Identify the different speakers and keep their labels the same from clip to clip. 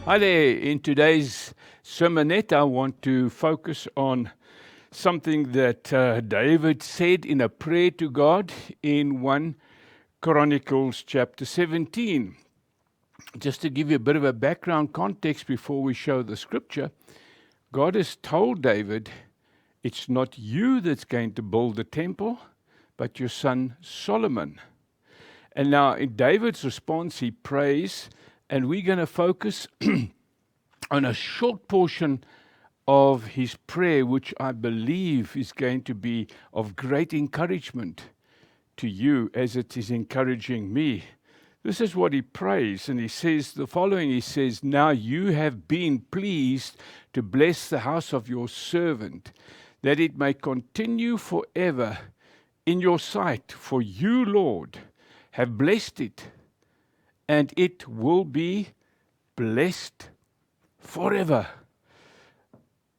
Speaker 1: Hi there. In today's sermonette, I want to focus on something that David said in a prayer to God in 1 Chronicles chapter 17. Just to give you a bit of a background context before we show the scripture, God has told David, it's not you that's going to build the temple, but your son Solomon. And now in David's response, he prays, and we're going to focus on a short portion of his prayer, which I believe is going to be of great encouragement to you as it is encouraging me. This is what he prays, and he says the following. He says, "Now you have been pleased to bless the house of your servant, that it may continue forever in your sight. For you, Lord, have blessed it, and it will be blessed forever."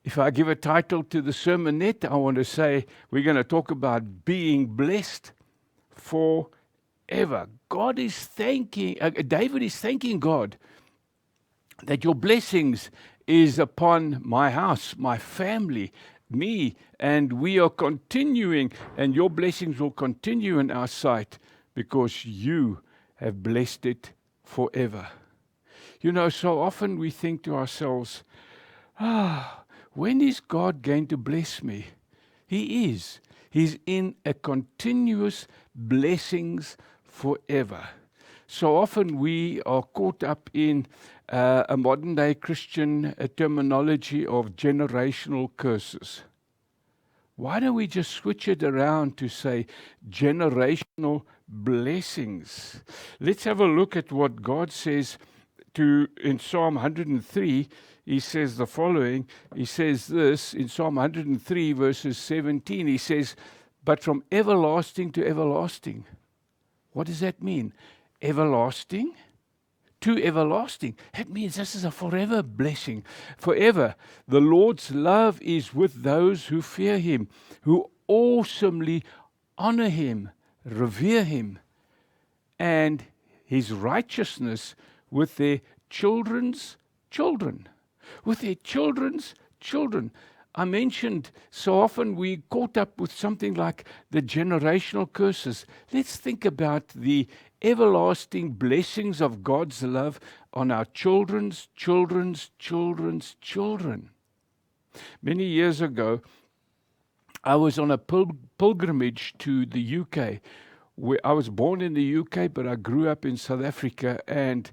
Speaker 1: If I give a title to the sermonette, I want to say we're going to talk about being blessed forever. David is thanking God that your blessings is upon my house, my family, me, and we are continuing, and your blessings will continue in our sight because you have blessed it forever. You know, so often we think to ourselves, when is God going to bless me? He is. He's in a continuous blessings forever. So often we are caught up in a modern day Christian terminology of generational curses. Why don't we just switch it around to say generational blessings? Let's have a look at what God says in Psalm 103. He says the following. He says this in Psalm 103 verses 17. He says, "But from everlasting to everlasting." What does that mean? Everlasting to everlasting. That means this is a forever blessing. Forever. The Lord's love is with those who fear him, who awesomely honor him, revere him, and his righteousness with their children's children. With their children's children. I mentioned so often we caught up with something like the generational curses. Let's think about the everlasting blessings of God's love on our children's children's children's children. Many years ago, I was on a pilgrimage to the UK. I was born in the UK, but I grew up in South Africa, and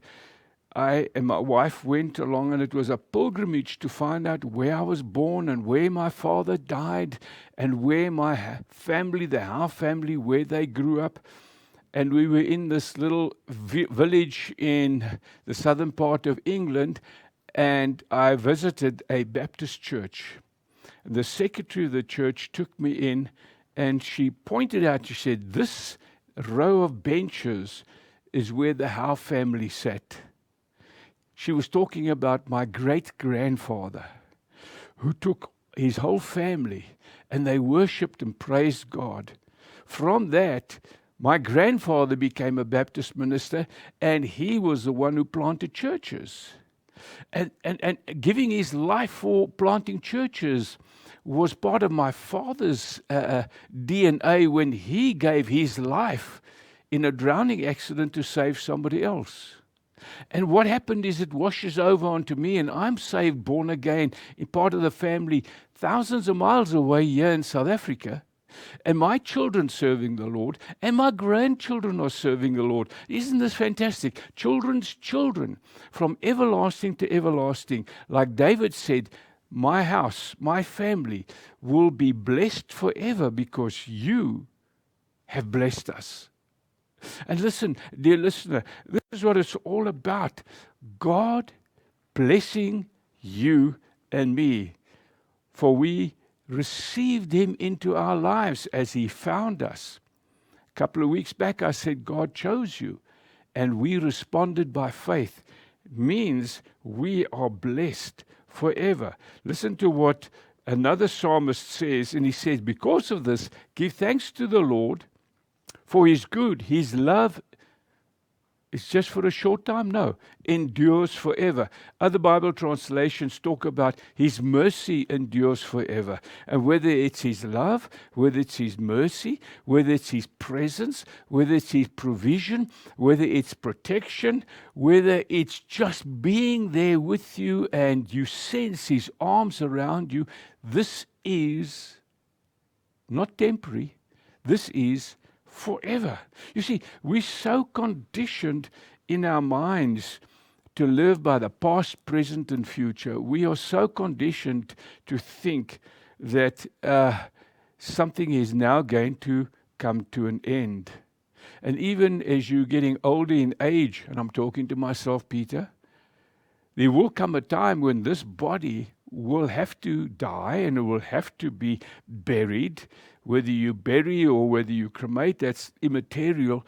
Speaker 1: I and my wife went along, and it was a pilgrimage to find out where I was born and where my father died and where my family, the Howe family, where they grew up. And we were in this little village in the southern part of England, and I visited a Baptist church. The secretary of the church took me in, and she pointed out, she said, "This row of benches is where the Howe family sat." She was talking about my great-grandfather, who took his whole family, and they worshipped and praised God. From that, my grandfather became a Baptist minister, and he was the one who planted churches. And giving his life for planting churches was part of my father's DNA when he gave his life in a drowning accident to save somebody else. And what happened is it washes over onto me, and I'm saved, born again, in part of the family thousands of miles away here in South Africa. And my children serving the Lord, and my grandchildren are serving the Lord. Isn't this fantastic? Children's children, from everlasting to everlasting. Like David said, my house, my family will be blessed forever because you have blessed us. And listen, dear listener, this is what it's all about. God blessing you and me. For we received him into our lives as he found us. A couple of weeks back, I said, God chose you, and we responded by faith. It means we are blessed forever. Listen to what another psalmist says, and he says, "Because of this, give thanks to the Lord, for his good, his love It's just for a short time? No. Endures forever. Other Bible translations talk about His mercy endures forever. And whether it's His love, whether it's His mercy, whether it's His presence, whether it's His provision, whether it's protection, whether it's just being there with you and you sense His arms around you, this is not temporary. This is forever. You see, we're so conditioned in our minds to live by the past, present, and future. We are so conditioned to think that something is now going to come to an end. And even as you're getting older in age, and I'm talking to myself, Peter, there will come a time when this body will have to die and it will have to be buried. Whether you bury or whether you cremate, that's immaterial.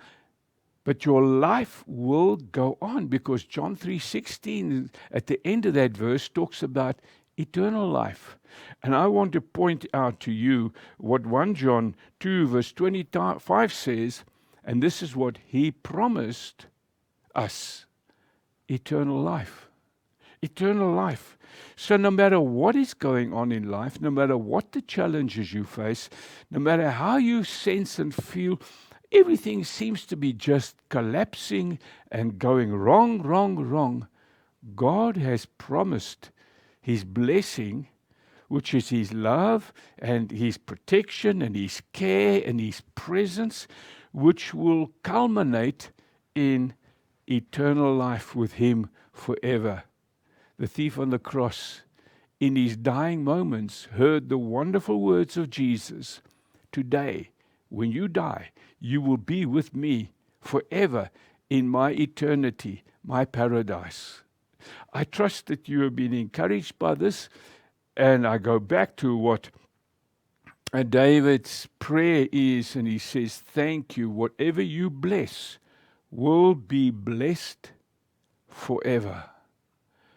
Speaker 1: But your life will go on, because John 3:16 at the end of that verse talks about eternal life. And I want to point out to you what 1 John 2 verse 25 says, and this is what He promised us: eternal life. Eternal life. So no matter what is going on in life, no matter what the challenges you face, no matter how you sense and feel, everything seems to be just collapsing and going wrong. God has promised His blessing, which is His love and His protection and His care and His presence, which will culminate in eternal life with Him forever. The thief on the cross, in his dying moments, heard the wonderful words of Jesus: today, when you die, you will be with me forever in my eternity, my paradise. I trust that you have been encouraged by this, and I go back to what David's prayer is, and he says, thank you, whatever you bless will be blessed forever.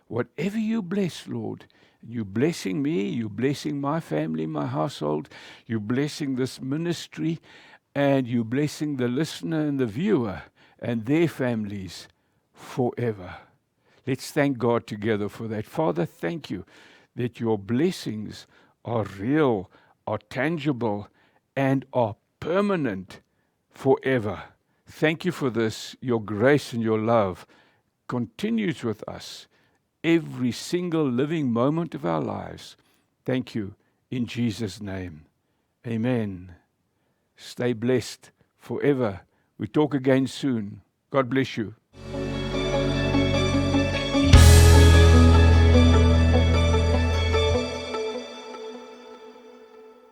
Speaker 1: Whatever you bless, Lord, you're blessing me, you're blessing my family, my household, you're blessing this ministry, and you're blessing the listener and the viewer and their families forever. Let's thank God together for that. Father, thank you that your blessings are real, are tangible, and are permanent forever. Thank you for this. Your grace and your love continues with us every single living moment of our lives. Thank you in Jesus' name. Amen. Stay blessed forever. We talk again soon. God bless you.